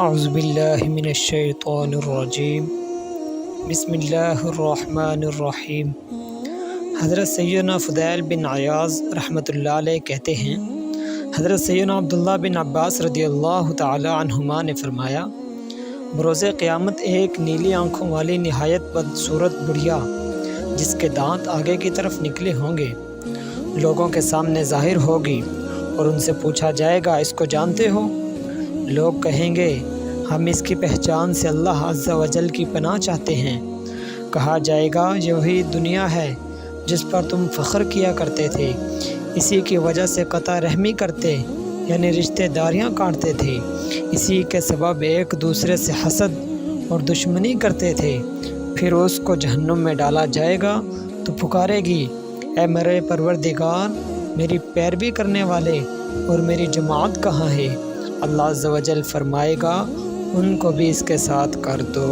اعوذ باللہ من الشیطان الرجیم بسم اللہ الرحمن الرحیم۔ حضرت سیدنا فضیل بن عیاض رحمۃ اللہ علیہ کہتے ہیں، حضرت سیدنا عبداللہ بن عباس رضی اللہ تعالی عنہما نے فرمایا، بروز قیامت ایک نیلی آنکھوں والی نہایت بدصورت بڑھیا جس کے دانت آگے کی طرف نکلے ہوں گے لوگوں کے سامنے ظاہر ہوگی، اور ان سے پوچھا جائے گا، اس کو جانتے ہو؟ لوگ کہیں گے، ہم اس کی پہچان سے اللہ عز و جل کی پناہ چاہتے ہیں۔ کہا جائے گا، یہ وہی دنیا ہے جس پر تم فخر کیا کرتے تھے، اسی کی وجہ سے قطع رحمی کرتے یعنی رشتہ داریاں کاٹتے تھے، اسی کے سبب ایک دوسرے سے حسد اور دشمنی کرتے تھے۔ پھر اس کو جہنم میں ڈالا جائے گا تو پکارے گی، اے میرے پروردگار، میری پیروی کرنے والے اور میری جماعت کہاں ہے؟ اللہ عز و جل فرمائے گا، ان کو بھی اس کے ساتھ کر دو۔